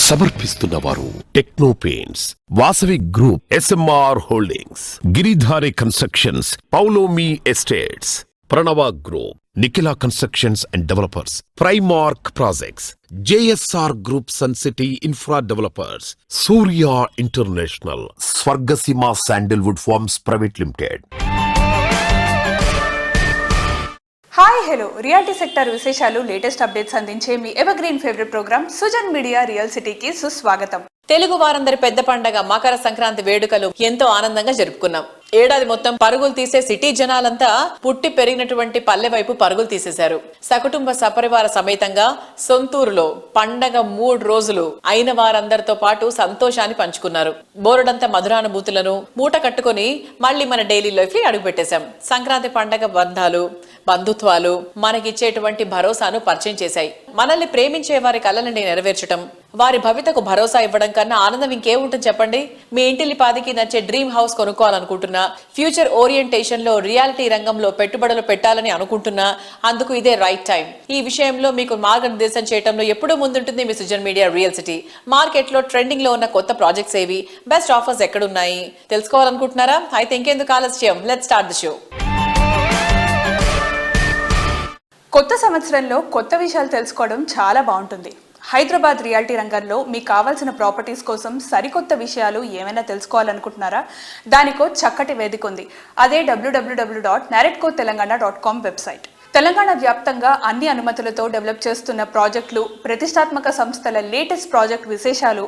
సమర్పిస్తున్నవారు techno paints, Vasavi group, SMR holdings, Giridhari constructions, Paulomi estates, Pranava group, Nikhila constructions and developers, Primark projects, JSR group, sun city infra developers, Surya international, Swargaseema sandalwood farms private limited. Hi hello, reality sector విశేషాలు, latest updates అందించే మీ evergreen favourite programme Sujan media real సిటీకి సుస్వాగతం. తెలుగు వారందరి పెద్ద పండగ మకర సంక్రాంతి వేడుకలు ఎంతో ఆనందంగా జరుపుకున్నాం. ఏడాది మొత్తం పరుగులు తీసే సిటీ జనాలంతా పుట్టి పెరిగినటువంటి పల్లె వైపు పరుగులు తీసేశారు. సకుటుంబ సపరివార సమేతంగా సొంతూరులో పండగ 3 రోజులు అయిన వారందరితో పాటు సంతోషాన్ని పంచుకున్నారు. బోరుడంత మధురానుభూతులను మూట కట్టుకుని మళ్ళీ మన డైలీ లైఫ్ లో అడుగు పెట్టేశాం. సంక్రాంతి పండగ బంధాలు, బంధుత్వాలు మనకిచ్చేటువంటి భరోసాను పరిచయం చేశాయి. మనల్ని ప్రేమించే వారి కలలని నెరవేర్చడం, వారి భవితకు భరోసా ఇవ్వడం కన్నా ఆనందం ఇంకేముంటుంది చెప్పండి. మీ ఇంటిలి పాదికి నచ్చే డ్రీమ్ హౌస్ కొనుక్కోవాలనుకుంటున్నా, ఫ్యూచర్ ఓరియంటేషన్ లో రియాలిటీ రంగంలో పెట్టుబడులు పెట్టాలని అనుకుంటున్నా, అందుకు ఇదే రైట్ టైం. ఈ విషయంలో మీకు మార్గనిర్దేశం చేయడంలో ఎప్పుడూ ముందుంటుంది మీ Sujan media real city. Market లో ట్రెండింగ్ లో ఉన్న కొత్త ప్రాజెక్ట్స్ ఏవి, బెస్ట్ ఆఫర్స్ ఎక్కడున్నాయి తెలుసుకోవాలనుకుంటున్నారా? అయితే ఇంకెందుకు ఆలస్యం, లెట్స్ స్టార్ట్ ది షో. కొత్త సంవత్సరంలో కొత్త విషయాలు తెలుసుకోవడం చాలా బాగుంటుంది. హైదరాబాద్ రియాలిటీ రంగంలో మీకు కావాల్సిన ప్రాపర్టీస్ కోసం సరికొత్త విషయాలు ఏమైనా తెలుసుకోవాలనుకుంటున్నారా? దానికో చక్కటి వేదిక ఉంది. అదే www.narratcotelangan.com వెబ్సైట్. తెలంగాణ వ్యాప్తంగా అన్ని అనుమతులతో డెవలప్ చేస్తున్న ప్రాజెక్టులు, ప్రతిష్టాత్మక సంస్థల లేటెస్ట్ ప్రాజెక్ట్ విశేషాలు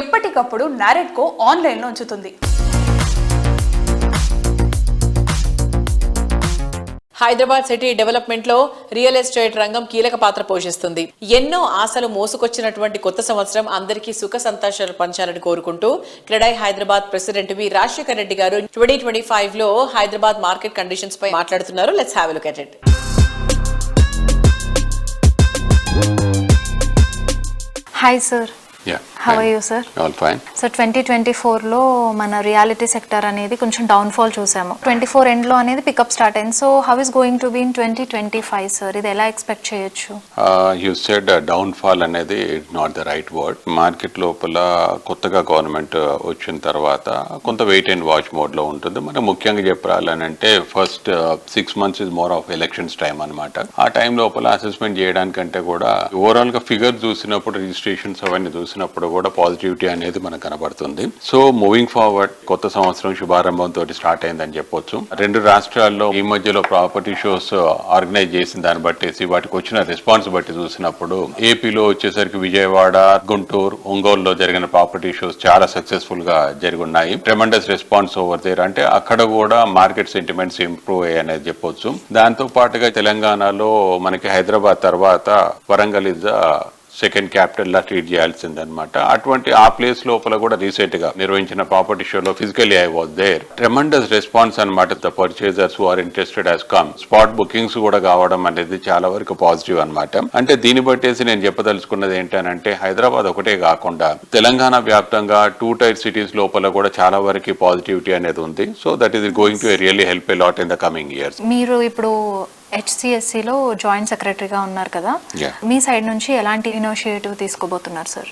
ఎప్పటికప్పుడు నారెట్కో ఆన్లైన్లో ఉంచుతుంది. హైదరాబాద్ సిటీ డెవలప్మెంట్ లో రియల్ ఎస్టేట్ రంగం కీలక పాత్ర పోషిస్తుంది. ఎన్నో ఆశలు మోసుకొచ్చినటువంటి కొత్త సంవత్సరం అందరికీ సుఖ సంతోషాలు పంచాలని కోరుకుంటూ CREDAI Hyderabad president V Rajasekhar Reddy గారు 2025 లో హైదరాబాద్ మార్కెట్ కండిషన్స్ పై మాట్లాడుతున్నారు. Let's have a look at it. Hi sir. Yeah. How are you sir? All fine. So 2024లో మన రియాలిటీ సెక్టర్ అనేది కొంచెం డౌన్ఫాల్ చూసాము. 24 ఎండ్లో అనేది పికప్ స్టార్ట్ అయింది. So how is going to be in 2025 sir? ఇది ఎలా ఎక్స్పెక్ట్ చేయొచ్చు? యూ సెడ్ డౌన్ఫాల్ అనేది not the right word. Market లోపల కొత్తగా గవర్నమెంట్ వచ్చిన తర్వాత కొంత వెయిట్ అండ్ వాచ్ మోడ్ లో ఉంటుంది. మనం ముఖ్యంగా చెప్పాలంటే first 6 months is more of elections time అనమాట. ఆ టైం లోపల అసెస్మెంట్ చేయడానికంటే కూడా ఓవరాల్ గా ఫిగర్ చూసినప్పుడు, రిజిస్ట్రేషన్స్ అవన్నీ చూసినప్పుడు కూడా పాజిటివిటీ అనేది మనకు కనబడుతుంది. సో మూవింగ్ ఫార్వర్డ్ కొత్త సంవత్సరం శుభారంభంతో స్టార్ట్ అయిందని చెప్పొచ్చు. 2 రాష్ట్రాల్లో ఈ మధ్యలో ప్రాపర్టీ షోస్ ఆర్గనైజ్ చేసిన దాన్ని బట్టేసి వాటికి వచ్చిన రెస్పాన్స్ బట్టి చూసినప్పుడు ఏపీలో వచ్చేసరికి విజయవాడ, గుంటూరు, ఒంగోలులో జరిగిన ప్రాపర్టీ షోస్ చాలా సక్సెస్ఫుల్ గా జరిగున్నాయి. Tremendous response over there. అంటే అక్కడ కూడా మార్కెట్ సెంటిమెంట్స్ ఇంప్రూవ్ అయ్యాయి అనేది చెప్పొచ్చు. దాంతో పాటుగా తెలంగాణలో మనకి హైదరాబాద్ తర్వాత వరంగల్ ఇస్ సెకండ్ క్యాపిటల్ లా ట్రీట్ చేయాల్సిందనమాట. అటువంటి ఆ ప్లేస్ లోపల కూడా రీసెంట్ గా నిర్వహించిన ప్రాపర్టీ షోలో physically I was there. Tremendous response అనమాట. The purchasers who are interested has come. Spot bookings కూడా కావడం అనేది చాలా వరకు పాజిటివ్ అనమాట. అంటే దీన్ని బట్టేసి నేను చెప్పదలుచుకున్నది ఏంటంటే హైదరాబాద్ ఒకటే కాకుండా తెలంగాణ వ్యాప్తంగా 2 tier సిటీస్ లోపల కూడా చాలా వరకు పాజిటివిటీ అనేది ఉంది. So that is going to really help a lot in the coming years. మీరు ఇప్పుడు HCSCలో జాయింట్ సెక్రటరీగా ఉన్నారు కదా, మీ సైడ్ నుంచి ఎలాంటి ఇనిషియేటివ్ తీసుకోబోతున్నారు సార్?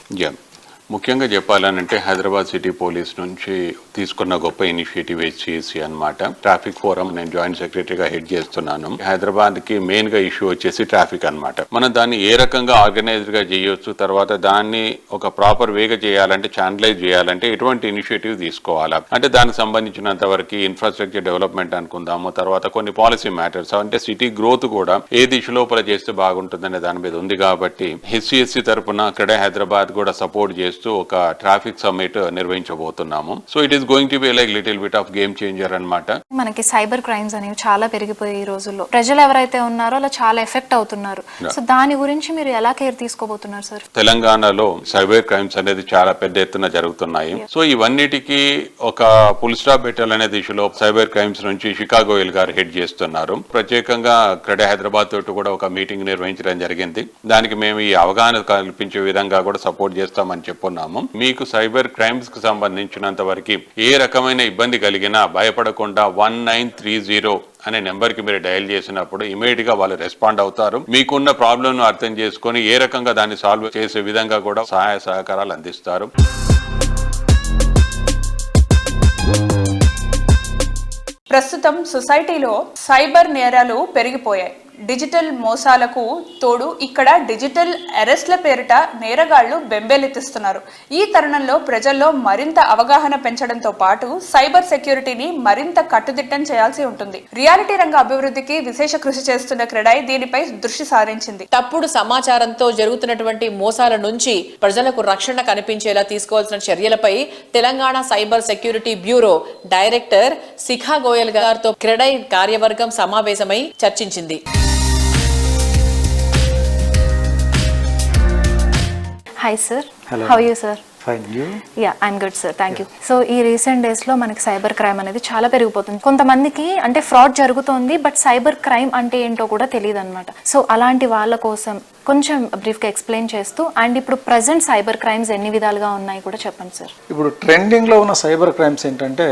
ముఖ్యంగా చెప్పాలనంటే హైదరాబాద్ సిటీ పోలీస్ నుంచి తీసుకున్న గొప్ప ఇనిషియేటివ్ HCSC అనమాట. ట్రాఫిక్ ఫోరం నేను జాయింట్ సెక్రటరీగా హెడ్ చేస్తున్నాను. హైదరాబాద్ కి మెయిన్ గా ఇష్యూ వచ్చేసి ట్రాఫిక్ అనమాట. మనం దాన్ని ఏ రకంగా ఆర్గనైజ్డ్ గా చేయొచ్చు, తర్వాత దాన్ని ఒక ప్రాపర్ వేగా చేయాలంటే, ఛానలైజ్ చేయాలంటే ఎటువంటి ఇనిషియేటివ్ తీసుకోవాలా, అంటే దానికి సంబంధించినంత వరకు ఇన్ఫ్రాస్ట్రక్చర్ డెవలప్మెంట్ అనుకుందాము, తర్వాత కొన్ని పాలసీ మ్యాటర్స్, అంటే సిటీ గ్రోత్ కూడా ఏ దిశ లోపల చేస్తే బాగుంటుందనే దాని మీద ఉంది. కాబట్టి HCSC తరఫున అక్కడే హైదరాబాద్ కూడా సపోర్ట్ చేస్తూ ఒక ట్రాఫిక్ సమ్మిట్ నిర్వహించబోతున్నాము. So it is going to be like little bit of game changer అన్నమాట. మనకి సైబర్ క్రైమ్స్ అనేవి చాలా పెరిగిపోయి ఈ రోజుల్లో ప్రజలు ఎవరైతే ఉన్నారో అలా చాలా ఎఫెక్ట్ అవుతున్నారు. సో దాని గురించి మీరు ఎలా కేర్ తీసుకోబోతున్నారు సార్? తెలంగాణలో సైబర్ క్రైమ్స్ అనేది చాలా పెద్ద ఎత్తున జరుగుతున్నాయి. సో ఇవన్నిటికీ ఒక ఫుల్ స్టాప్ పెట్టాలనే దిశలో సైబర్ క్రైమ్స్ నుంచి షికాగోయల్ గారు హెడ్ చేస్తున్నారు. ప్రత్యేకంగా క్రెడే హైదరాబాద్ తోటి కూడా ఒక మీటింగ్ నిర్వహించడం జరిగింది. దానికి మేము ఈ అవగాహన కల్పించే విధంగా కూడా సపోర్ట్ చేస్తామని చెప్పొచ్చు. అనుకున్నాము. మీకు సైబర్ క్రైమ్స్ కు సంబంధించినంత వరకు ఏ రకమైన ఇబ్బంది కలిగినా భయపడకుండా 1930 అనే నెంబర్ కి మీరు డయల్ చేసినప్పుడు ఇమీడియట్ గా వాళ్ళు రెస్పాండ్ అవుతారు. మీకున్న ప్రాబ్లం ను అర్థం చేసుకొని ఏ రకంగా దాన్ని సాల్వ్ చేసే విధంగా కూడా సహాయ సహకారాలు అందిస్తారు. ప్రస్తుతం సొసైటీలో సైబర్ నేరాలు పెరిగిపోయాయి. డిజిటల్ మోసాలకు తోడు ఇక్కడ డిజిటల్ అరెస్ట్ల పేరిట నేరగాళ్లు బెంబేలెత్తిస్తున్నారు. ఈ తరుణంలో ప్రజల్లో మరింత అవగాహన పెంచడంతో పాటు సైబర్ సెక్యూరిటీని మరింత కట్టుదిట్టం చేయాల్సి ఉంటుంది. రియాలిటీ రంగ అభివృద్ధికి విశేష కృషి చేస్తున్న క్రెడాయ్ దీనిపై దృష్టి సారించింది. తప్పుడు సమాచారంతో జరుగుతున్నటువంటి మోసాల నుంచి ప్రజలకు రక్షణ కనిపించేలా తీసుకోవాల్సిన చర్యలపై Telangana cyber security bureau director Shikha Goyal గారితో క్రెడాయ్ కార్యవర్గం సమావేశమై చర్చించింది. Hi sir. Hello. How are you sir? Fine, you? Yeah, I'm good sir. Thank you. So ఈ రీసెంట్ డేస్లో మనకి సైబర్ క్రైమ్ అనేది చాలా పెరిగిపోతుంది. కొంతమందికి అంటే ఫ్రాడ్ జరుగుతోంది బట్ సైబర్ క్రైమ్ అంటే ఏంటో కూడా తెలియదు అనమాట. సో అలాంటి వాళ్ళ కోసం కొంచెం బ్రీఫ్గా ఎక్స్ప్లెయిన్ చేస్తూ అండ్ ఇప్పుడు ప్రజెంట్ సైబర్ క్రైమ్స్ ఎన్ని విధాలుగా ఉన్నాయి కూడా చెప్పండి సార్. ఇప్పుడు ట్రెండింగ్లో ఉన్న సైబర్ క్రైమ్స్ ఏంటంటే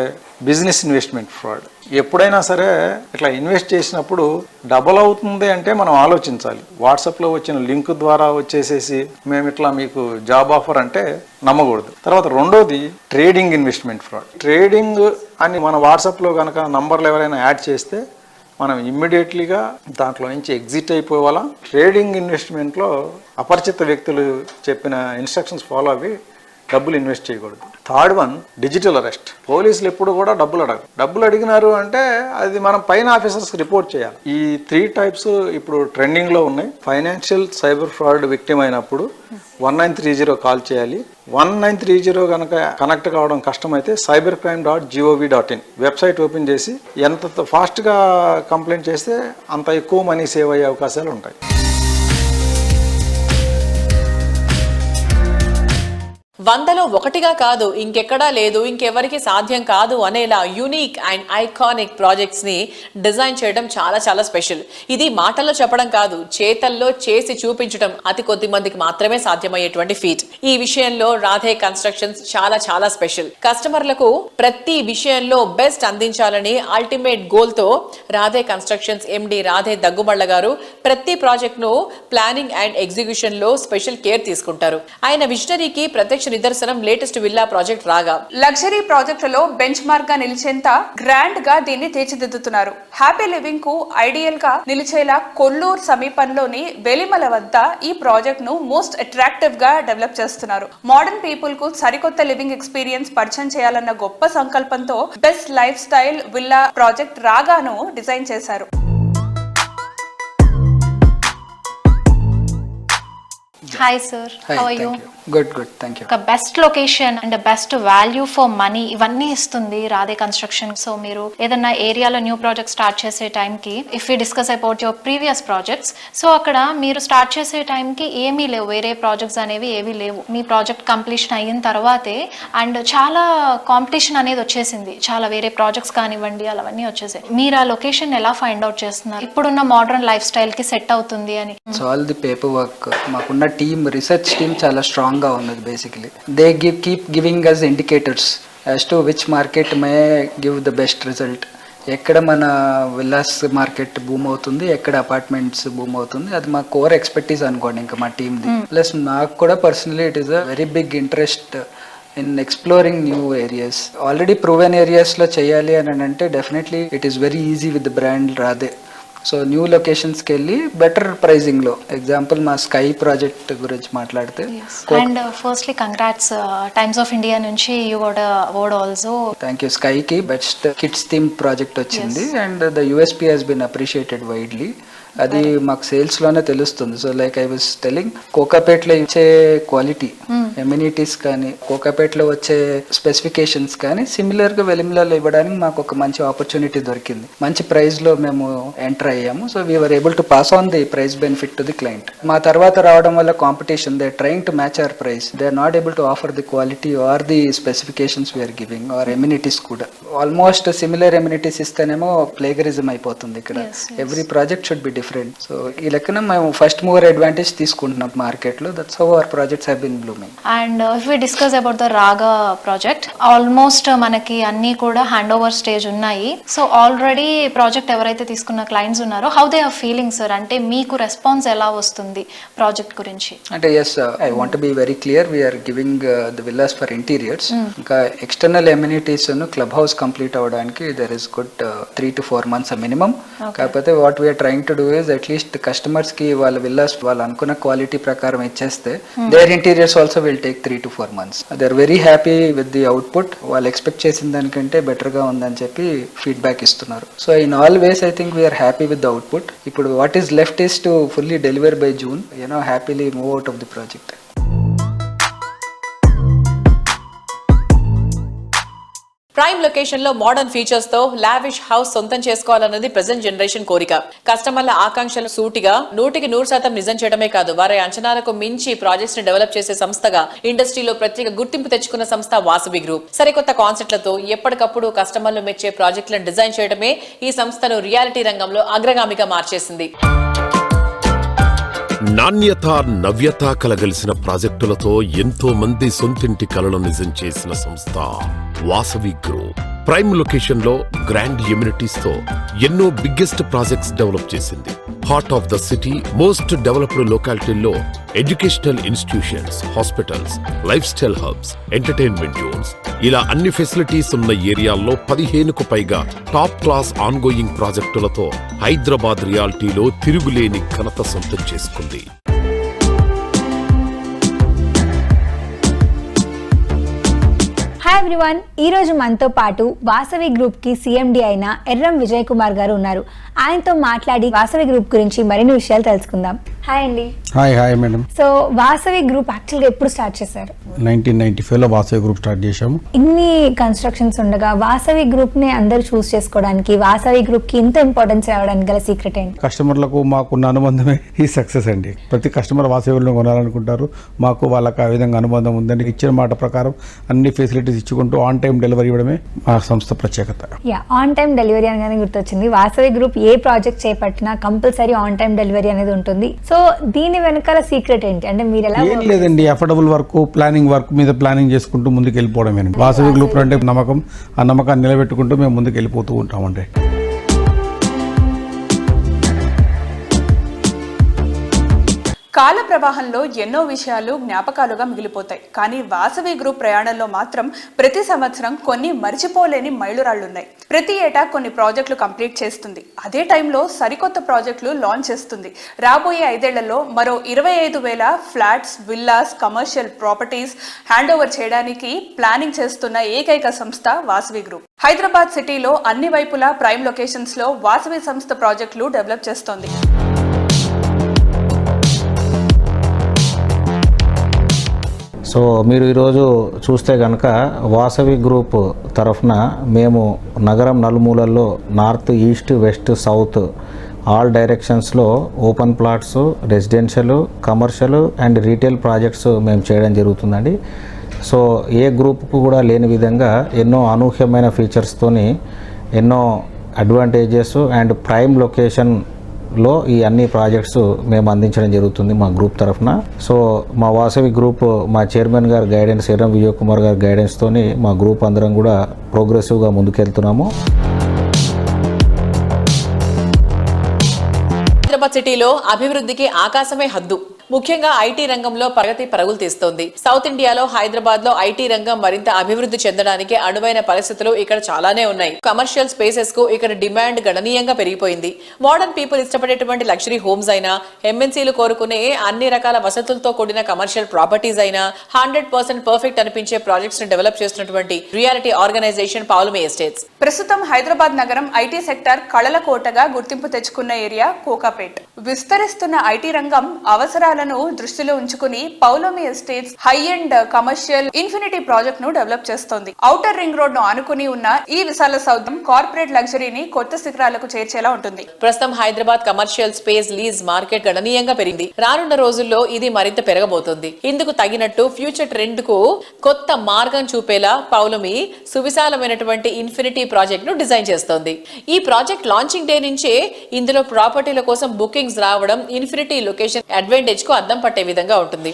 బిజినెస్ ఇన్వెస్ట్మెంట్ ఫ్రాడ్. ఎప్పుడైనా సరే ఇట్లా ఇన్వెస్ట్ చేసినప్పుడు డబుల్ అవుతుంది అంటే మనం ఆలోచించాలి. వాట్సాప్లో వచ్చిన లింక్ ద్వారా వచ్చేసేసి మేము ఇట్లా మీకు జాబ్ ఆఫర్ అంటే నమ్మకూడదు. తర్వాత రెండోది ట్రేడింగ్ ఇన్వెస్ట్మెంట్ ఫ్రాడ్. ట్రేడింగ్ అని మన వాట్సాప్లో కనుక నంబర్లు ఎవరైనా యాడ్ చేస్తే మనం ఇమ్మీడియట్లీగా దాంట్లో నుంచి ఎగ్జిట్ అయిపోవాలా. ట్రేడింగ్ ఇన్వెస్ట్మెంట్లో అపరిచిత వ్యక్తులు చెప్పిన ఇన్స్ట్రక్షన్స్ ఫాలో అవి డబ్బులు ఇన్వెస్ట్ చేయకూడదు. Third one digital arrest. పోలీసులు ఎప్పుడు కూడా డబ్బులు అడిగినారు అంటే అది మనం పైన ఆఫీసర్స్ రిపోర్ట్ చేయాలి. ఈ 3 టైప్స్ ఇప్పుడు ట్రెండింగ్లో ఉన్నాయి. ఫైనాన్షియల్ సైబర్ ఫ్రాడ్ విక్టిమ్ అయినప్పుడు 1930 కాల్ చేయాలి. 1930 కనుక కనెక్ట్ కావడం కష్టమైతే cybercrime.gov.in వెబ్సైట్ ఓపెన్ చేసి ఎంత ఫాస్ట్గా కంప్లైంట్ చేస్తే అంత ఎక్కువ మనీ సేవ్ అయ్యే అవకాశాలు ఉంటాయి. వందలో ఒకటిగా కాదు, ఇంకెక్కడా లేదు, ఇంకెవరికి సాధ్యం కాదు అనేలా యూనిక్ అండ్ ఐకానిక్ ప్రాజెక్ట్స్ ని డిజైన్ చేయడం చాలా చాలా స్పెషల్. ఇది మాటల్లో చెప్పడం కాదు, చేతల్లో చేసి చూపించడం అతి కొద్ది మందికి మాత్రమే సాధ్యమయ్యేటువంటి ఫీట్. ఈ విషయంలో రాధే కన్స్ట్రక్షన్స్ చాలా చాలా స్పెషల్. కస్టమర్లకు ప్రతి విషయంలో బెస్ట్ అందించాలని అల్టిమేట్ గోల్ తో రాధే కన్స్ట్రక్షన్స్ ఎండి రాధే దగ్గుమళ్ళ గారు ప్రతి ప్రాజెక్ట్ ను ప్లానింగ్ అండ్ ఎగ్జిక్యూషన్ లో స్పెషల్ కేర్ తీసుకుంటారు. ఆయన విజనరీకి ప్రత్యక్ష నిదర్శనం లేటెస్ట్ విల్లా ప్రాజెక్ట్ రాగా. లగ్జరీ ప్రాజెక్టులలో బెంచ్ మార్క్ గా నిలిచేంత గ్రాండ్ గా దీన్ని తీర్చిదిద్దుతున్నారు. హ్యాపీ లివింగ్ కు ఐడియల్ గా నిలిచేలా కొల్లూరు సమీపంలోని వెలిమల వద్ద ఈ ప్రాజెక్ట్ ను మోస్ట్ అట్రాక్టివ్ గా డెవలప్ చేస్తున్నారు. మోడర్న్ పీపుల్ కు సరికొత్త లివింగ్ ఎక్స్పీరియన్స్ పరిచయం చేయాలన్న గొప్ప సంకల్పంతో best life style villa project రాగాను design చేశారు. Hi sir. How are you? Good, thank you. ఒక best location and best value for money ఇవన్నీ ఇస్తుంది రాధే కన్స్ట్రక్షన్. సో మీరు ఏదన్నా ఏరియాలో న్యూ ప్రాజెక్ట్ స్టార్ట్ చేసే టైంకి if you discuss about your previous projects, so అక్కడ మీరు స్టార్ట్ చేసే టైంకి ఏమీ లేవు, వేరే ప్రాజెక్ట్స్ అనేవి ఏవీ లేవు. మీ ప్రాజెక్ట్ కంప్లీషన్ అయిన తర్వాతే అండ్ చాలా కాంపిటీషన్ అనేది వచ్చేసింది, చాలా వేరే ప్రాజెక్ట్స్ కానివ్వండి అలావన్నీ వచ్చేసాయి. మీరు ఆ లొకేషన్ ఎలా ఫైండ్ అవుట్ చేస్తున్నారు ఇప్పుడున్న మోడర్న్ లైఫ్ స్టైల్ కి సెట్ అవుతుంది అని? So all the paper work మాకున్న టీమ్, రీసెర్చ్ టీమ్ చాలా స్ట్రాంగ్ గా ఉన్నది. Basically they keep giving us indicators as to which market may give the best result. ఎక్కడ మన విల్లాస్ మార్కెట్ బూమ్ అవుతుంది, ఎక్కడ అపార్ట్మెంట్స్ బూమ్ అవుతుంది, అది మా కోర్ ఎక్స్పర్టీస్ అనుకోండి ఇంకా మా టీమ్ది. ప్లస్ నాకు కూడా personally it is a very big interest in exploring new areas. Already proven ఏరియాస్లో చేయాలి అని అంటే definitely it is very easy with the brand Radhe. So new లొకేషన్స్కి వెళ్ళి బెటర్ ప్రైజింగ్లో, ఎగ్జాంపుల్ మా స్కై ప్రాజెక్ట్ గురించి మాట్లాడితే. And firstly congrats, Times of India నుంచి you got award also. Thank you. స్కైకి బెస్ట్ కిడ్స్ థీమ్ ప్రాజెక్ట్ వచ్చింది and the USP has been appreciated widely. అది మాకు సేల్స్లోనే తెలుస్తుంది. So like I was telling, కోకాపేట్లో ఇచ్చే క్వాలిటీ ఎమ్యూనిటీస్ కానీ కోకాపేట్లో వచ్చే స్పెసిఫికేషన్స్ కానీ సిమిలర్గా వెలిమిలాలో ఇవ్వడానికి మాకు ఒక మంచి ఆపర్చునిటీ దొరికింది. మంచి ప్రైస్లో మేము ఎంటర్ అయ్యాము. So we're able to pass on the price benefit to the client. మా తర్వాత రావడం వల్ల competition, they trying to match our price, they are not able to offer the quality or the specifications we're giving or amenities కూడా. Almost similar amenities ఇస్తేనేమో plagiarism అయిపోతుంది ఇక్కడ. Every project should be different. Different. So ఈ లెక్కన మేము first mover advantage తీసుకుంటున్నాం మార్కెట్లో. That's how our projects have been blooming. And if we discuss about the Raga project, almost మనకి అన్ని కూడా హ్యాండ్ ఓవర్ స్టేజ్ ఉన్నాయి. సో ఆల్రెడీ ప్రాజెక్ట్ ఎవరైతే తీసుకున్న క్లయింట్స్ ఉన్నారో how they are feeling sir, అంటే మీకు రెస్పాన్స్ ఎలా వస్తుంది ప్రాజెక్ట్ గురించి? అంటే yes, I want be very clear, we're giving the villas for interiors. ఇంకా external amenities clubhouse complete అవ్వడానికి there is good 3 to 4 months minimum. కాకపోతే what we're trying to do is at least customers కి వాళ్ళ villas వాళ్ళు అనుకున్న quality ప్రకారం ఇచ్చేస్తే their interiors also will take 3 to 4 months. They are very happy with the output. వాళ్ళు expect చేసిన దానికంటే బెటర్ గా ఉందని చెప్పి ఫీడ్బ్యాక్ ఇస్తున్నారు. So in all ways I think we're happy with the output. ఇప్పుడు what is left is to fully deliver by June, happily move out of the project. Prime location లో modern features తో lavish house సొంతం చేసుకోవాలన్నది present generation కోరిక. కస్టమర్ల ఆకాంక్షలు సూటిగా 100% నిజం చేయడమే కాదు, వారి అంచనాలకు మించి ప్రాజెక్ట్స్ ని డెవలప్ చేసే సంస్థగా ఇండస్ట్రీలో ప్రత్యేక గుర్తింపు తెచ్చుకున్న సంస్థ వాసవి గ్రూప్. సరికొత్త కాన్సెప్ట్లతో ఎప్పటికప్పుడు కస్టమర్లు మెచ్చే ప్రాజెక్టులను డిజైన్ చేయడమే ఈ సంస్థను రియాలిటీ రంగంలో అగ్రగామిగా మార్చేసింది. నాణ్యత నవ్యత కలగలిసిన ప్రాజెక్టులతో ఎంతో మంది సొంతింటి కలను నిజం చేసిన సంస్థ వాసవి గ్రూప్. ప్రైమ్ లొకేషన్ లో గ్రాండ్ ఎమ్యూనిటీస్ తో ఎన్నో బిగ్గెస్ట్ ప్రాజెక్ట్స్ డెవలప్ చేసింది. Heart of the city most developed లొకాలిటీల్లో educational institutions, hospitals, lifestyle hubs, entertainment zones, ఇలా అన్ని ఫెసిలిటీస్ ఉన్న ఏరియాల్లో 15కు పైగా టాప్ క్లాస్ ఆన్గోయింగ్ ప్రాజెక్టులతో హైదరాబాద్ రియాలిటీలో తిరుగులేని ఘనత సొంతం చేసుకుంది. హాయ్ ఎవ్రీవన్, ఈరోజు మనతో పాటు వాసవి గ్రూప్కి సిఎండి అయిన ఎర్రం విజయ్ కుమార్ గారు ఉన్నారు. ఆయనతో మాట్లాడి వాసవి గ్రూప్ గురించి మరిన్ని విషయాలు తెలుసుకుందాం. హాయ్ అండి. Hi madam. So Vasavi group యాక్చువల్గా ఎప్పుడు స్టార్ట్ చేశారు? 1995లో వాసవి గ్రూప్ స్టార్ట్ చేశాము. ఇన్ని కన్స్ట్రక్షన్స్ ఉండగా వాసవి గ్రూప్ని అందరూ చూస్ చేసుకోవడానికి, వాసవి గ్రూప్కి ఇంత ఇంపార్టెన్స్ రావడానికి గల సీక్రెట్ ఏంటి? కస్టమర్లకు మాకున్న అనుబంధమే ఈ సక్సెస్ అండి. ప్రతి కస్టమర్ వాసవిలో కొనాలనుకుంటారు. మాకు వాళ్ళకి ఆ విధంగా అనుబంధం ఉందండి. ఇచ్చిన మాట ప్రకారం అన్ని ఫెసిలిటీస్ ఇచ్చుకుంటూ ఆన్ టైం డెలివరీ ఇవ్వడమే మా సంస్థ ప్రత్యేకత. ఆన్ టైం డెలివరీ అనగానే గుర్తొచ్చింది, వాసవి గ్రూప్ ఏ ప్రాజెక్ట్ చేపట్టినా కంపల్సరీ ఆన్ టైం డెలివరీ అనేది ఉంటుంది. సో దీని వెనకాల సీక్రెట్ ఏంటి? అంటే మీరు ఎలా? ఏం లేదండి, అఫోర్డబుల్ వర్క్, ప్లానింగ్ వర్క్ మీద ప్లానింగ్ చేసుకుంటూ ముందుకు వెళ్ళిపోవడమేనండి. వాసవి గ్రూప్ అంటే నమ్మకం, ఆ నమ్మకాన్ని నిలబెట్టుకుంటూ మేము ముందుకు వెళ్ళిపోతూ ఉంటామండి. కాల ప్రవాహంలో ఎన్నో విషయాలు జ్ఞాపకాలుగా మిగిలిపోతాయి. కానీ వాసవి గ్రూప్ ప్రయాణంలో మాత్రం ప్రతి సంవత్సరం కొన్ని మరిచిపోలేని మైలురాళ్లున్నాయి. ప్రతి ఏటా కొన్ని ప్రాజెక్టులు కంప్లీట్ చేస్తుంది. అదే టైంలో సరికొత్త ప్రాజెక్టులు లాంచ్ చేస్తుంది. రాబోయే 5 ఏళ్లలో మరో 25,000 flats, villas, commercial properties hand over చేయడానికి ప్లానింగ్ చేస్తున్న ఏకైక సంస్థ వాసవి గ్రూప్. హైదరాబాద్ సిటీలో అన్ని వైపులా ప్రైమ్ లొకేషన్స్ లో వాసవి సంస్థ ప్రాజెక్టులు డెవలప్ చేస్తోంది. సో మీరు ఈరోజు చూస్తే కనుక వాసవి గ్రూప్ తరఫున మేము నగరం నలుమూలల్లో north, east, west, south all డైరెక్షన్స్లో open plots, residential, commercial and retail projects మేము చేయడం జరుగుతుందండి. సో ఏ గ్రూప్కు కూడా లేని విధంగా ఎన్నో అనూహ్యమైన ఫీచర్స్తోని ఎన్నో అడ్వాంటేజెస్ అండ్ ప్రైమ్ లొకేషన్లో ఈ అన్ని ప్రాజెక్ట్స్ మేము అందించడం జరుగుతుంది మా గ్రూప్ తరఫున. సో మా వాసవి గ్రూప్, మా చైర్మన్ గారి గైడెన్స్, ఎర్రం విజయ్ కుమార్ గారి గైడెన్స్తోని మా గ్రూప్ అందరం కూడా ప్రోగ్రెసివ్గా ముందుకెళ్తున్నాము. హైదరాబాద్ సిటీలో అభివృద్ధికి ఆకాశమే హద్దు. ముఖ్యంగా ఐటీ రంగంలో ప్రగతి పరుగులు తీస్తోంది. సౌత్ ఇండియాలో హైదరాబాద్ లో ఐటీ రంగం మరింత అభివృద్ధి చెందడానికి అనువైన పరిస్థితులు ఇక్కడ చాలానే ఉన్నాయి. కమర్షియల్ స్పేసెస్ కు ఇక్కడ డిమాండ్ గణనీయంగా పెరిగిపోయింది. మోడర్న్ పీపుల్ ఇష్టపడేటువంటి లగ్జరీ హోమ్స్ అయినా, ఎంఎన్సీలు కోరుకునే అన్ని రకాల వసతులతో కూడిన కమర్షియల్ ప్రాపర్టీస్ అయినా 100% పర్ఫెక్ట్ అనిపించే ప్రాజెక్ట్స్ ను డెవలప్ చేస్తున్నటువంటి రియాలిటీ ఆర్గనైజేషన్ పౌలమి ఎస్టేట్స్. ప్రస్తుతం హైదరాబాద్ నగరం ఐటీ సెక్టర్ కళల కోటగా గుర్తింపు తెచ్చుకున్న ఏరియా కోకాపేట్. విస్తరిస్తున్న ఐటీ రంగం అవసరాలు అవసరాలను దృష్టిలో ఉంచుకుని Paulomi estates high and commercial infinity project ను డెవలప్ చేస్తోంది. ఔటర్ రింగ్ రోడ్ ను ఆనుకుని ఉన్న ఈ విశాల సౌధం కార్పొరేట్ లగ్జరీని కొత్త శిఖరాలకు చేర్చేలా ఉంటుంది. ప్రస్తుతం Hyderabad commercial space lease market గణనీయంగా పెరిగింది. రానున్న రోజుల్లో ఇది మరింత పెరగబోతోంది. ఇందుకు తగినట్టు ఫ్యూచర్ ట్రెండ్ కు కొత్త మార్గం చూపేలా పౌలోమి సువిశాలమైనటువంటి ఇన్ఫినిటీ ప్రాజెక్ట్ ను డిజైన్ చేస్తోంది. ఈ ప్రాజెక్ట్ లాంచింగ్ డే నుంచే ఇందులో ప్రాపర్టీల కోసం బుకింగ్స్ రావడం ఇన్ఫినిటీ లొకేషన్ అడ్వాంటేజ్ కు అద్దం పట్టే విధంగా ఉంటుంది.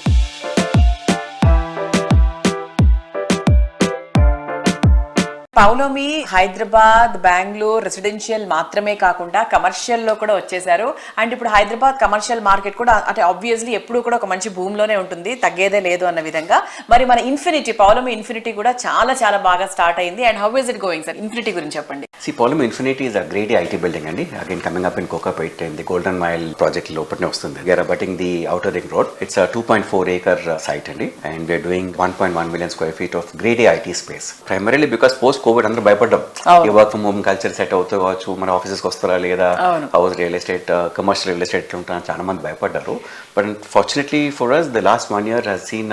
పౌలోమి హైదరాబాద్, బెంగళూరు రెసిడెన్షియల్ మాత్రమే కాకుండా కమర్షియల్ లో కూడా వచ్చేసారు. అండ్ ఇప్పుడు హైదరాబాద్ కమర్షియల్ మార్కెట్ కూడా అంటే ఆబ్వియస్లీ ఎప్పుడు కూడా ఒక మంచి భూమిలోనే ఉంటుంది, తగ్గేదే లేదు అన్న విధంగా. మరి మన ఇన్ఫినిటీ పౌలోమి ఇన్ఫినిటీ కూడా చాలా చాలా బాగా స్టార్ట్ అయింది. And how is it going sir? Infinity గురించి చెప్పండి. Polomi Infinity is a grade A IT building and again coming up in Kokapet in the Golden Mile project లోపలనే వస్తుంది. We are abutting the outer ring road. It's a 2.4 acre site and we are doing 1.1 million square feet of grade A IT space. Primarily because post COVID అందరూ భయపడ్డాం. ఈ work from home culture set అవుతూ కావచ్చు, మన ఆఫీసెస్కి వస్తారా లేదా, house real estate commercial real estate ఉంటారని చాలా మంది భయపడ్డారు. But fortunately for us the last 1 year has seen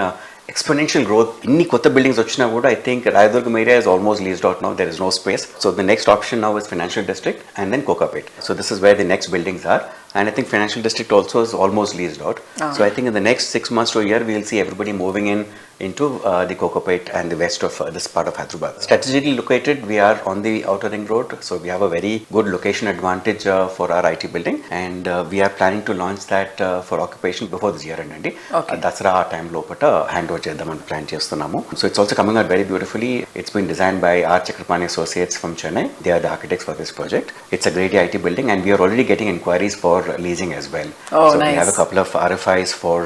exponential growth. Inni kotta buildings vachina kuda I think Rayadurgam area is almost leased out now. There is no space. So the next option now is Financial District and then Kokapet. So this is where the next buildings are. And I think Financial District also is almost leased out. So I think in the next 6 months to a year, we will see everybody moving into the Kokapet and the west of this part of Hyderabad. Strategically located, we are on the outer ring road. So we have a very good location advantage for our IT building. And we are planning to launch that for occupation before this year end. That's our time lopata handover cheddamani plan chestunnamo. So it's also coming out very beautifully. It's been designed by R. Chakrapani Associates from Chennai. They are the architects for this project. It's a grade A IT building and we are already getting inquiries for leasing as well. So nice. We have a couple of RFIs for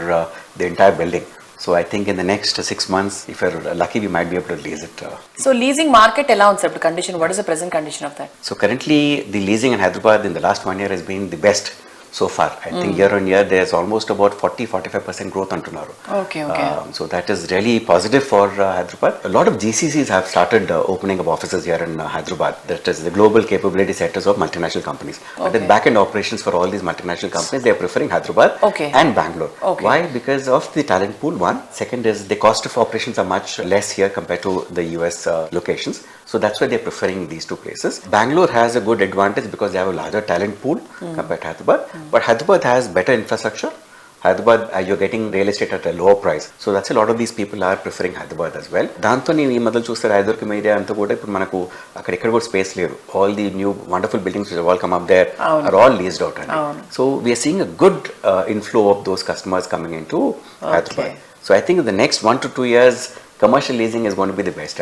the entire building. So I think in the next 6 months, if we're lucky, we might be able to lease it. So leasing market allow sir condition. What is the present condition of that? So currently, the leasing in Hyderabad in the last 1 year has been the best so far. I think year on year there's almost about 40-45% growth untunaru. Okay. So that is really positive for Hyderabad. A lot of GCCs have started opening up offices here in Hyderabad. That is the global capability centers of multinational companies. But the back-end operations for all these multinational companies, they are preferring Hyderabad and Bangalore. Why? Because of the talent pool, one. Second is the cost of operations are much less here compared to the US locations. So that's why they're preferring these two places. Bangalore has a good advantage because they have a larger talent pool compared to Hyderabad. But Hyderabad has better infrastructure. Hyderabad, you're getting real estate at a lower price. So that's a lot of these people are preferring Hyderabad as well. దాంతో నేను ఈ మధ్యలో చూస్తే Rayadurgam area అంతా కూడా ఇప్పుడు మనకు అక్కడ కూడా స్పేస్ లేదు. All the new wonderful buildings which have all come up there are all leased out. So we are seeing a good inflow of those customers coming into Hyderabad. So I think in the next 1 to 2 years, commercial leasing is going to be the best.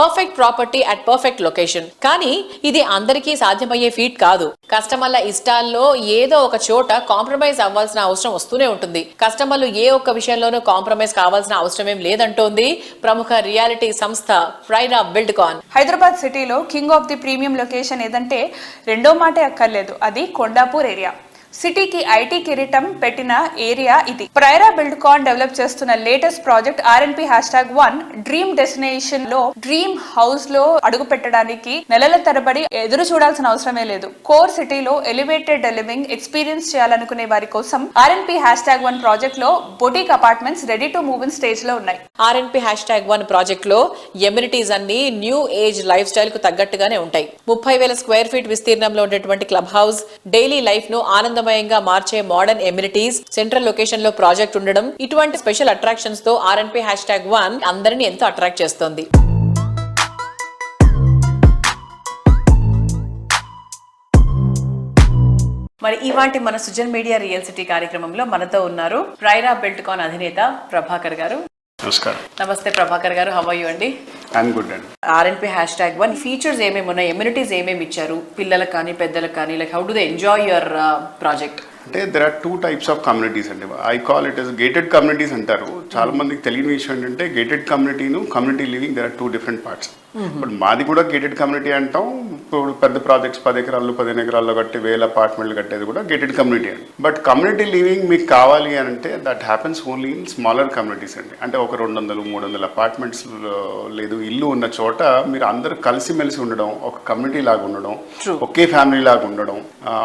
Perfect property at perfect location. కానీ ఇది అందరికీ సాధ్యమయ్యే feet కాదు. కస్టమర్ల ఇష్టాల్లో ఏదో ఒక చోట compromise అవ్వాల్సిన అవసరం వస్తూనే ఉంటుంది. కస్టమర్లు ఏ ఒక్క విషయంలోనూ కాంప్రమైజ్ కావాల్సిన అవసరం ఏం లేదంటోంది ప్రముఖ రియాలిటీ సంస్థ ప్రైరా బిల్డ్కాన్. హైదరాబాద్ సిటీలో king of the premium location ఏదంటే రెండో మాటే అక్కర్లేదు, అది కొండాపూర్ ఏరియా. సిటీకి ఐటీ కిరీటం పెట్టిన ఏరియా ఇది. ప్రైరా బిల్డ్కాన్ డెవలప్ చేస్తున్న latest project RNP #1 dream destination లో డ్రీమ్ హౌస్ లో అడుగు పెట్టడానికి నెలల తరబడి ఎదురు చూడాల్సిన అవసరమే లేదు. కోర్ సిటీలో ఎలివేటెడ్ లివింగ్ ఎక్స్పీరియన్స్ చేయాలనుకునే వారి కోసం RNP #1 ప్రాజెక్ట్ లో boutique apartments ready to move in stage లో ఉన్నాయి. RNP #1 ప్రాజెక్ట్ లో ఎమ్యూనిటీస్ అన్ని న్యూ ఏజ్ లైఫ్ స్టైల్ కు తగ్గట్టుగానే ఉంటాయి. 30,000 స్క్వేర్ ఫీట్ విస్తీర్ణంలో ఉండేటువంటి క్లబ్ హౌస్, డైలీ లైఫ్ ను ఆనందమయంగా మార్చే మోడర్న్ ఎమ్యూనిటీస్, సెంట్రల్ లొకేషన్ లో ప్రాజెక్ట్ ఉండడం, ఇటువంటి స్పెషల్ అట్రాక్షన్స్ తో RNP #1 అందరినీ ఎంతో అట్రాక్ట్ చేస్తోంది. మరి ఇవాంటి మన సుజన్ మీడియా రియల్ సిటీ కార్యక్రమంలో మనతో ఉన్నారు ప్రైరా బిల్డ్కాన్ అధినేత ప్రభాకర్ గారు. నమస్కారం. నమస్తే ప్రభాకర్ గారు, హౌ ఆర్ యు అండి? ఐఎమ్ గుడ్ అండి. RNP #1 ఫీచర్స్ ఏమేమి ఉన్నాయి, ఎమ్యూనిటీస్ ఏమేమి ఇచ్చారు పిల్లలకు కానీ పెద్దలకు కానీ, like how do they enjoy your project? అంటే there are 2 types of communities అండి. I call it as gated communities అంటారు. చాలా మందికి తెలియని విషయం ఏంటంటే గేటెడ్ కమ్యూనిటీను community living there are 2 different parts. But మాది కూడా గేటెడ్ కమ్యూనిటీ అంటాం, ఇప్పుడు పెద్ద ప్రాజెక్ట్స్ 10 ఎకరాల్లో 15 ఎకరాల్లో కట్టి 1000 అపార్ట్మెంట్లు కట్టేది కూడా గేటెడ్ కమ్యూనిటీ అండి. బట్ కమ్యూనిటీ లివింగ్ మీకు కావాలి అని అంటే that happens only in smaller communities అండి. అంటే ఒక 200-300 అపార్ట్మెంట్స్ లేదు ఇల్లు ఉన్న చోట మీరు అందరూ కలిసిమెలిసి ఉండడం, ఒక కమ్యూనిటీ లాగా ఉండడం, ఒకే ఫ్యామిలీ లాగా ఉండడం,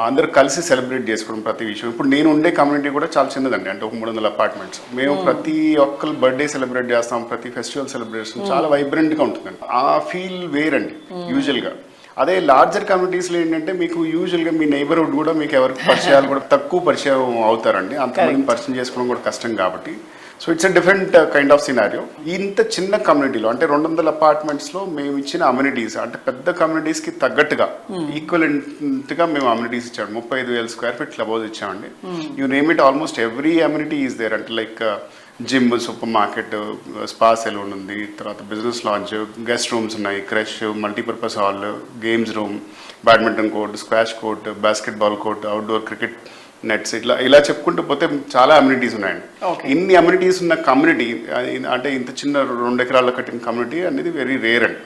అందరూ కలిసి సెలబ్రేట్ చేసుకోవడం ప్రతి విషయం. ఇప్పుడు నేను ఉండే కమ్యూనిటీ కూడా చాలా చిన్నదండి, అంటే ఒక 300 అపార్ట్మెంట్స్. మేము ప్రతి ఒక్కరు బర్త్డే సెలబ్రేట్ చేస్తాం, ప్రతి ఫెస్టివల్ సెలబ్రేషన్ చాలా వైబ్రెంట్గా ఉంటుందండి. ఆ ఫీల్ వేరండి యూజువల్గా. అదే లార్జర్ కమ్యూనిటీస్లో ఏంటంటే మీకు యూజువల్గా మీ నైబర్హుడ్ కూడా మీకు ఎవరికి పరిచయాలు కూడా తక్కువ పరిచయం అవుతారండి, అంతమంది పరిచయం చేసుకోవడం కూడా కష్టం కాబట్టి. So it's a different kind of scenario. ఇంత చిన్న కమ్యూనిటీలో అంటే 200 అపార్ట్మెంట్స్లో మేము ఇచ్చిన అమ్యూనిటీస్ అంటే పెద్ద కమ్యూనిటీస్కి తగ్గట్టుగా ఈక్వలెంట్గా మేము అమ్యూనిటీస్ ఇచ్చాము. 35,000 స్క్వేర్ ఫీట్ క్లబ్ హౌస్ ఇచ్చామండి. You name it, almost every amenity is there. అంటే like gym, supermarket, spa salon ఉంది, తర్వాత బిజినెస్ లాంచ్, గెస్ట్ రూమ్స్ ఉన్నాయి, creche, multipurpose hall, games room, badminton court, squash court, basketball court, outdoor cricket nets, ఇలా చెప్పుకుంటూ పోతే చాలా amenities ఉన్నాయండి. ఇన్ని అమ్యూనిటీస్ ఉన్న కమ్యూనిటీ అంటే ఇంత చిన్న 2 ఎకరాల్లో కట్టిన కమ్యూనిటీ అనేది వెరీ రేర్ అండి.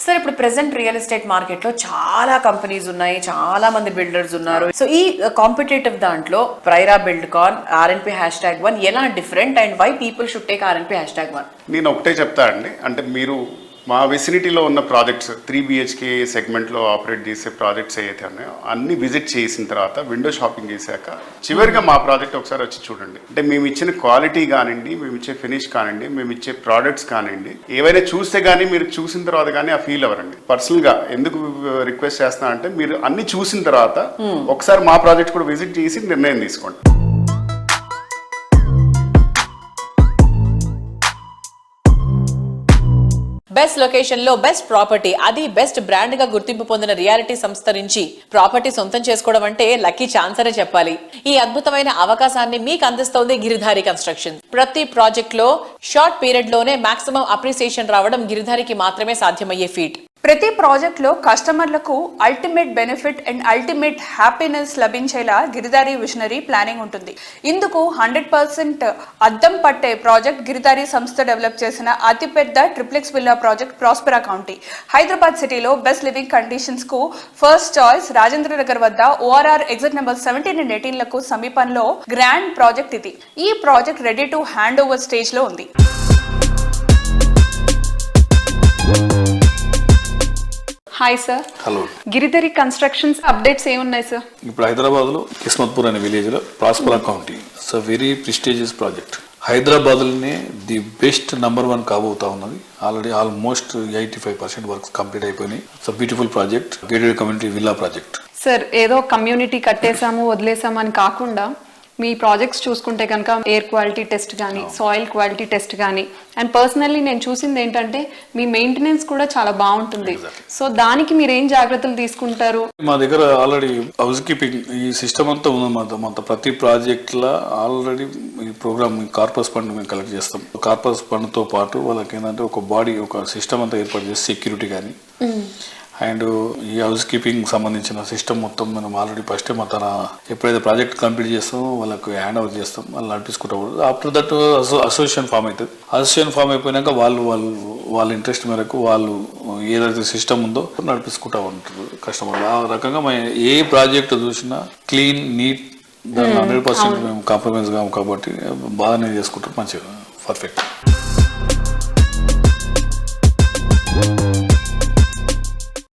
సార్, ఇప్పుడు ప్రెసెంట్ రియల్ ఎస్టేట్ మార్కెట్ లో చాలా కంపెనీస్ ఉన్నాయి, చాలా మంది బిల్డర్స్ ఉన్నారు. సో ఈ కాంపిటేటివ్ దాంట్లో ప్రైరా బిల్డ్కాన్ RNP#1 ఎలా different and why people should take RNP#1? నేను ఒకటే చెప్తా అండి, అంటే మీరు మా విసినిటీలో ఉన్న ప్రాజెక్ట్స్ 3 BHK సెగ్మెంట్లో ఆపరేట్ చేసే ప్రాజెక్ట్స్ ఏవైతే ఉన్నాయో అన్ని విజిట్ చేసిన తర్వాత విండో షాపింగ్ చేశాక చివరిగా మా ప్రాజెక్ట్ ఒకసారి వచ్చి చూడండి. అంటే మేము ఇచ్చిన క్వాలిటీ కానివ్వండి, మేము ఇచ్చే ఫినిష్ కానివ్వండి, మేము ఇచ్చే ప్రోడక్ట్స్ కానివ్వండి, ఏవైనా చూస్తే కానీ మీరు చూసిన తర్వాత కానీ ఆ ఫీల్ అవ్వరండి. పర్సనల్గా ఎందుకు రిక్వెస్ట్ చేస్తున్నా అంటే మీరు అన్ని చూసిన తర్వాత ఒకసారి మా ప్రాజెక్ట్ కూడా విజిట్ చేసి నిర్ణయం తీసుకోండి. బెస్ట్ లొకేషన్ లో బెస్ట్ ప్రాపర్టీ, అది బెస్ట్ బ్రాండ్ గా గుర్తింపు పొందిన రియాలిటీ సంస్థ నుంచి ప్రాపర్టీ సొంతం చేసుకోవడం అంటే లక్కీ ఛాన్స్ అనే చెప్పాలి. ఈ అద్భుతమైన అవకాశాన్ని మీకు అందిస్తోంది గిరిధారి కన్స్ట్రక్షన్. ప్రతి ప్రాజెక్ట్ లో షార్ట్ పీరియడ్ లోనే మాక్సిమం అప్రిసియేషన్ రావడం గిరిధారికి మాత్రమే సాధ్యమయ్యే ఫీట్. ప్రతి ప్రాజెక్ట్లో కస్టమర్లకు ultimate benefit and ultimate happiness లభించేలా గిరిధారి విజనరీ ప్లానింగ్ ఉంటుంది. ఇందుకు 100% అద్దం పట్టే ప్రాజెక్ట్ గిరిధారి సంస్థ డెవలప్ చేసిన అతిపెద్ద triplex villa project Prospera county. Hyderabad సిటీలో బెస్ట్ లివింగ్ కండిషన్స్ కు ఫస్ట్ చాయిస్ రాజేంద్ర నగర్ వద్ద ORR ఎగ్జిట్ నెంబర్ 17 and 18 లకు సమీపంలో గ్రాండ్ ప్రాజెక్ట్ ఇది. ఈ project ready to hand over stage లో ఉంది. Hi sir. Hello. Giridhari constructions updates ఏమున్నాయి సార్? ఇప్పుడు హైదరాబాద్లో కిస్మత్పూర్ అనే విలేజ్లో Prospera county, it's a very prestigious project. హైదరాబాద్లోనే ది బెస్ట్ నెంబర్ 1 కాబోతా ఉన్నది. ఆల్రెడీ ఆల్మోస్ట్ 85% వర్క్స్ కంప్లీట్ అయిపోయినాయి. It's a beautiful project, gated community villa project. Sir, ఏదో కమ్యూనిటీ కట్టేసాము వదిలేసాము అని కాకుండా మీ ప్రాజెక్ట్స్ చూసుకుంటే కనుక ఎయిర్ క్వాలిటీ టెస్ట్ కానీ, సాయిల్ క్వాలిటీ టెస్ట్ కానీ, అండ్ పర్సనల్లీ నేను చూసింది ఏంటంటే మీ మెయింటెనెన్స్ కూడా చాలా బాగుంటుంది. సో దానికి మీరు ఏం జాగ్రత్తలు తీసుకుంటారు? మా దగ్గర ఆల్రెడీ హౌస్ కీపింగ్ ఈ సిస్టమ్ అంతా ఉంది. ప్రతి ప్రాజెక్ట్ లా ఆల్రెడీ ఈ ప్రోగ్రామ్ కార్పస్ ఫండ్ మేము కలెక్ట్ చేస్తాం. కార్పస్ ఫండ్ తో పాటు వాళ్ళకి ఏంటంటే ఒక బాడీ, ఒక సిస్టమ్ అంతా ఏర్పాటు చేసి సెక్యూరిటీ కానీ అండ్ ఈ హౌస్ కీపింగ్ సంబంధించిన సిస్టమ్ మొత్తం మనం ఆల్రెడీ ఫస్ట్ టైం తన ఎప్పుడైతే ప్రాజెక్ట్ కంప్లీట్ చేస్తామో వాళ్ళకు హ్యాండ్ ఓవర్ చేస్తాం, వాళ్ళు నడిపించుకుంటూ. ఆఫ్టర్ దట్ అసోసియేషన్ ఫామ్ అవుతుంది. అసోసియేషన్ ఫామ్ అయిపోయినాక వాళ్ళ ఇంట్రెస్ట్ మేరకు వాళ్ళు ఏదైతే సిస్టమ్ ఉందో నడిపించుకుంటూ ఉంటారు కస్టమర్లు. ఆ రకంగా ఏ ప్రాజెక్ట్ చూసినా క్లీన్, నీట్, దాన్ని 100% మేము కాంప్రమైజ్ కాము కాబట్టి బాగానే చేసుకుంటాం, మంచిగా పర్ఫెక్ట్.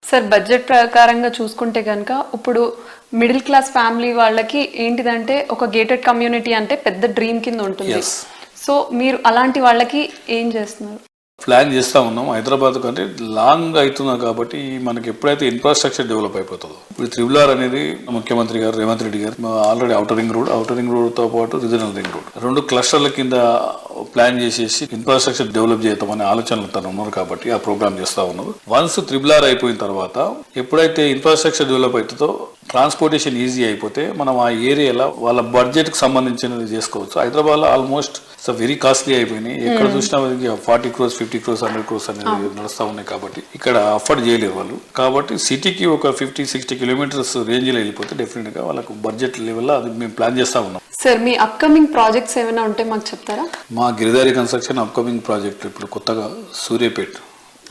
సార్, బడ్జెట్ ప్రకారంగా చూసుకుంటే కనుక ఇప్పుడు మిడిల్ క్లాస్ ఫ్యామిలీ వాళ్ళకి ఏంటిదంటే ఒక గేటెడ్ కమ్యూనిటీ అంటే పెద్ద డ్రీమ్ కింద ఉంటుంది. సో మీరు అలాంటి వాళ్ళకి ఏం చేస్తున్నారు? ప్లాన్ చేస్తూ ఉన్నాం. హైదరాబాద్ కంటే లాంగ్ అవుతున్నా కాబట్టి మనకి ఎప్పుడైతే ఇన్ఫ్రాస్ట్రక్చర్ డెవలప్ అయిపోతుందో, ఇప్పుడు త్రిబుల్ అనేది ముఖ్యమంత్రి గారు రేవంత్ రెడ్డి గారు ఆల్రెడీ ఔటర్ రింగ్ రోడ్తో పాటు రీజనల్ రింగ్ రోడ్ 2 క్లస్టర్ల కింద ప్లాన్ చేసేసి ఇన్ఫ్రాస్ట్రక్చర్ డెవలప్ చేద్దామనే ఆలోచనలు తను ఉన్నారు కాబట్టి ఆ ప్రోగ్రామ్ చేస్తూ ఉన్నారు. వన్స్ త్రిబుల్ అయిపోయిన తర్వాత ఎప్పుడైతే ఇన్ఫ్రాస్ట్రక్చర్ డెవలప్ అవుతుందో ట్రాన్స్పోర్టేషన్ ఈజీ అయిపోతే మనం ఆ ఏరియాలో వాళ్ళ బడ్జెట్కి సంబంధించినది చేసుకోవచ్చు. హైదరాబాద్లో ఆల్మోస్ట్ వెరీ కాస్ట్లీ అయిపోయినాయి. ఎక్కడ చూసినా 40 crores, 50 crores, 100 crores అనేది నడుస్తూ ఉన్నాయి కాబట్టి ఇక్కడ అఫోర్డ్ చేయలేరు వాళ్ళు. కాబట్టి సిటీకి ఒక 50-60 kilometers రేంజ్లో వెళ్ళిపోతే డెఫినెట్గా వాళ్ళకు బడ్జెట్ లెవెల్లో అది మేము ప్లాన్ చేస్తూ ఉన్నాం. సార్ మీ అప్కమింగ్ ప్రాజెక్ట్స్ ఏమైనా ఉంటే మాకు చెప్తారా? మా గిరిధారి కన్స్ట్రక్షన్ అప్కమింగ్ ప్రాజెక్ట్ ఇప్పుడు కొత్తగా సూర్యాపేట్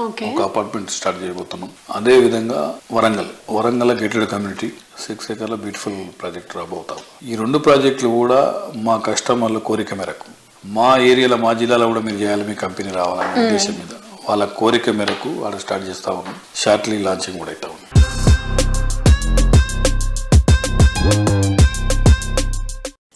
ఓకే, ఒక అపార్ట్మెంట్ స్టార్ట్ చేయబోతున్నాం. అదే విధంగా Warangal gated community 6 acres beautiful project రాబోతాం. ఈ 2 ప్రాజెక్టులు కూడా మా కస్టమర్ల కోరిక మేరకు, మా ఏరియాలో మా జిల్లాలో కూడా మీరు చేయాలి, మీ కంపెనీ రావాలనే ఉద్దేశం మీద వాళ్ళ కోరిక మేరకు ఆడ స్టార్ట్ చేస్తా ఉన్నాం. షార్ట్లీ లాంచింగ్ కూడా అవుతా ఉంది.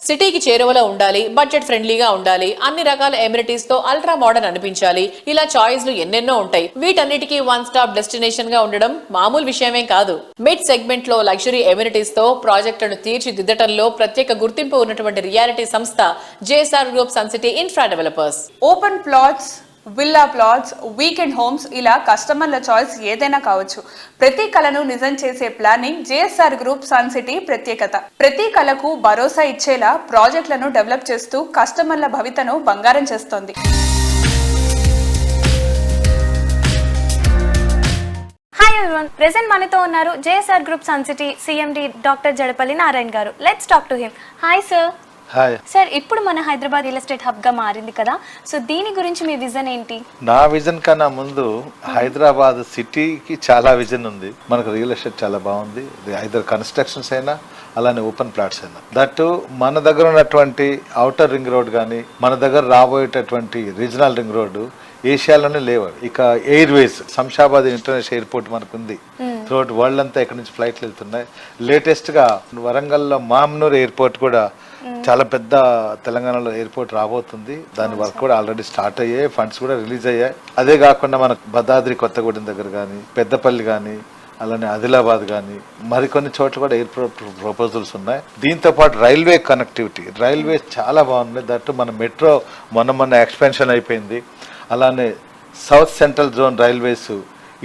సిటీకి చేరువలో ఉండాలి, బడ్జెట్ ఫ్రెండ్లీగా ఉండాలి, అన్ని రకాల ఎమ్యూనిటీస్ తో అల్ట్రా మోడర్న్ అనిపించాలి, ఇలా చాయిస్లు ఎన్నెన్నో ఉంటాయి. వీటన్నిటికీ వన్ స్టాప్ డెస్టినేషన్ గా ఉండడం మామూలు విషయమే కాదు. మిడ్ సెగ్మెంట్ లో లగ్జరీ ఎమ్యూనిటీస్ తో ప్రాజెక్టులను తీర్చిదిద్దటంలో ప్రత్యేక గుర్తింపు ఉన్నటువంటి రియాలిటీ సంస్థ JSR group sun city infra developers. Open plots, villa plots, weekend homes, ఇలా కస్టమర్ల చాయిస్ ఏదైనా కావచ్చు. ప్రతి కలను నిజం చేసే planning JSR group sun City ప్రత్యేకత. ప్రతి కలకు భరోసా ఇచ్చేలా ప్రాజెక్టులను డెవలప్ చేస్తూ కస్టమర్ల భవితను బంగారం చేస్తోంది. హాయ్ ఎవరీవన్, ప్రెజెంట్ మనతో ఉన్నారు JSR group sun city CMD doctor Jadapalli Narayana గారు. Let's talk to him. Hi sir. Hi sir, ఇప్పుడు మన హైదరాబాద్ రియల్ ఎస్టేట్ హబ్గా మారింది కదా, సో దీని గురించి మీ విజన్ ఏంటి? నా విజన్ కన్నా ముందు హైదరాబాద్ సిటీకి చాలా విజన్ ఉంది. మనకు రియల్ ఎస్టేట్ చాలా బాగుంది, ఐదర్ కన్స్ట్రక్షన్స్ అయినా అలానే ఓపెన్ ప్లాట్స్ అయినా. దట్ మన దగ్గర ఉన్నటువంటి అవుటర్ రింగ్ రోడ్ కానీ మన దగ్గర రాబోయేటటువంటి రీజనల్ రింగ్ రోడ్డు ఏషియాలోనే లేవు. ఇక ఎయిర్వేస్, శంషాబాద్ ఇంటర్నేషనల్ ఎయిర్పోర్ట్ మనకు ఉంది. త్రూఅవుట్ వరల్డ్ అంతా ఇక్కడ నుంచి ఫ్లైట్లు వెళ్తున్నాయి. లేటెస్ట్గా వరంగల్లో మామ్నూర్ ఎయిర్పోర్ట్ కూడా చాలా పెద్ద తెలంగాణలో ఎయిర్పోర్ట్ రాబోతుంది. దాని వర్క్ కూడా ఆల్రెడీ స్టార్ట్ అయ్యాయి, ఫండ్స్ కూడా రిలీజ్ అయ్యాయి. అదే కాకుండా మనకు భద్రాద్రి కొత్తగూడెం దగ్గర కానీ, పెద్దపల్లి కానీ, అలానే ఆదిలాబాద్ కానీ మరికొన్ని చోట్ల కూడా ఎయిర్పోర్ట్ ప్రపోజల్స్ ఉన్నాయి. దీంతో పాటు రైల్వే కనెక్టివిటీ, రైల్వే చాలా బాగుంది. దట్టు మన మెట్రో మొన్న ఎక్స్పెన్షన్ అయిపోయింది. అలానే సౌత్ సెంట్రల్ జోన్ రైల్వేస్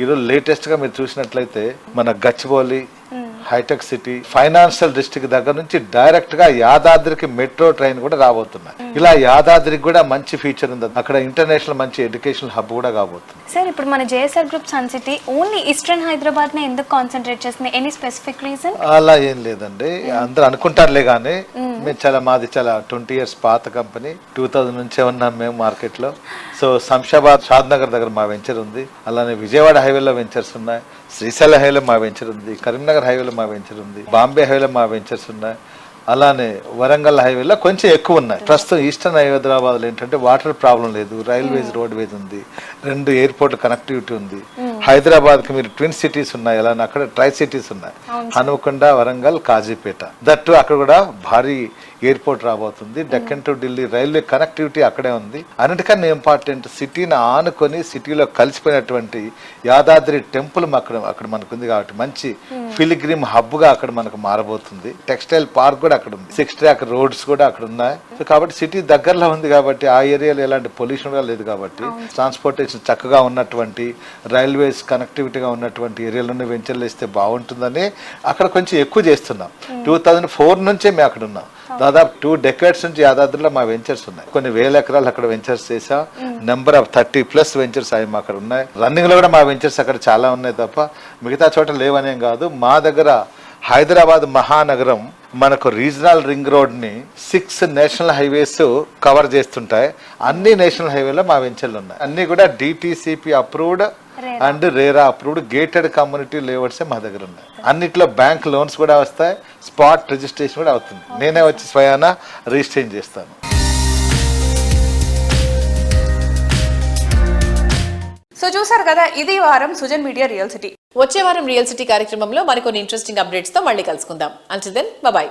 ఈరోజు లేటెస్ట్గా మీరు చూసినట్లయితే మన గచ్చిబౌలి, హైటెక్ సిటీ, ఫైనాన్షియల్ డిస్ట్రిక్ట్ దగ్గర నుంచి డైరెక్ట్ గా యాదాద్రికి మెట్రో ట్రైన్ కూడా రాబోతున్నాయి. ఇలా యాదాద్రికి కూడా మంచి ఫీచర్ ఉంది. అక్కడ ఇంటర్నేషనల్ మంచి ఎడ్యుకేషనల్ హబ్ కూడా కాబోతుంది. సార్, ఇప్పుడు మన JSR group sun City only eastern Hyderabad నే ఎందుకు కాన్సన్ట్రేట్ చేస్తుంది? Any specific reason? అలా ఏం లేదండి, అందరూ అనుకుంటారులే కానీ మేము మాది చాలా 20 years పాత కంపెనీ. 2000 నుంచే ఉన్నాం మేము మార్కెట్ లో. సో శంషాబాద్, షాద్నగర్ దగ్గర మా వెంచర్ ఉంది. అలానే విజయవాడ హైవేలో వెంచర్స్ ఉన్నాయి, శ్రీశైలం హైవేలో మా వెంచర్ ఉంది, కరీంనగర్ హైవేలో మా వెంచర్ ఉంది, బాంబే హైవేలో మా వెంచర్స్ ఉన్నాయి. అలానే వరంగల్ హైవేలో కొంచెం ఎక్కువ ఉన్నాయి. ప్రస్తుతం ఈస్టర్న్ హైదరాబాద్లో ఏంటంటే వాటర్ ప్రాబ్లం లేదు, రైల్వేస్, రోడ్వేస్ ఉంది, 2 ఎయిర్పోర్ట్ కనెక్టివిటీ ఉంది. హైదరాబాద్కి మీరు ట్విన్ సిటీస్ ఉన్నాయి, అలానే అక్కడ ట్రై సిటీస్ ఉన్నాయి, హనుమకొండ, వరంగల్, కాజీపేట. దట్టు అక్కడ కూడా భారీ ఎయిర్పోర్ట్ రాబోతుంది. Deccan to Delhi railway connectivity అక్కడే ఉంది. అన్నిటికన్నా ఇంపార్టెంట్, సిటీని ఆనుకొని సిటీలో కలిసిపోయినటువంటి యాదాద్రి టెంపుల్ అక్కడ మనకు ఉంది కాబట్టి మంచి ఫిలిగ్రిమ్ హబ్ గా అక్కడ మనకు మారబోతుంది. టెక్స్టైల్ పార్క్ కూడా అక్కడ ఉంది, 6 track రోడ్స్ కూడా అక్కడ ఉన్నాయి. సో కాబట్టి సిటీ దగ్గరలో ఉంది కాబట్టి ఆ ఏరియాలో ఎలాంటి పొల్యూషన్ కూడా లేదు కాబట్టి ట్రాన్స్పోర్టేషన్ చక్కగా ఉన్నటువంటి, రైల్వేస్ కనెక్టివిటీగా ఉన్నటువంటి ఏరియాలోనే వెంచర్లు ఇస్తే బాగుంటుందని అక్కడ కొంచెం ఎక్కువ చేస్తున్నాం. 2004 నుంచే మేము అక్కడ ఉన్నాం. దాదాపు 2 decades నుంచి యాదాద్రిలో మా వెంచర్స్ ఉన్నాయి. కొన్ని వేల ఎకరాలు అక్కడ వెంచర్స్ చేసా. నెంబర్ ఆఫ్ 30+ వెంచర్స్ అవి అక్కడ ఉన్నాయి. రన్నింగ్ లో కూడా మా వెంచర్స్ అక్కడ చాలా ఉన్నాయి తప్ప మిగతా చోట లేవనేం కాదు. మా దగ్గర హైదరాబాద్ మహానగరం మనకు రీజనల్ రింగ్ రోడ్ ని 6 నేషనల్ హైవేస్ కవర్ చేస్తుంటాయి. అన్ని నేషనల్ హైవేలో మా వెంచర్లు ఉన్నాయి. అన్ని కూడా DTCP approved and RERA approved gated community layouts మా దగ్గర ఉన్నాయి. అన్నిట్లో బ్యాంక్ లోన్స్ కూడా వస్తాయి, స్పాట్ రిజిస్ట్రేషన్ కూడా అవుతుంది. నేనే వచ్చి స్వయానా రిజిస్ట్రేషన్ చేస్తాను. సో చూసారు కదా, ఇది వారం సుజన్ మీడియా రియల్ సిటీ. వచ్చే వారం రియల్ సిటీ కార్యక్రమంలో మరికొన్ని ఇంట్రెస్టింగ్ అప్డేట్స్ తో మళ్ళీ కలుసుకుందాం. Until then, bye by.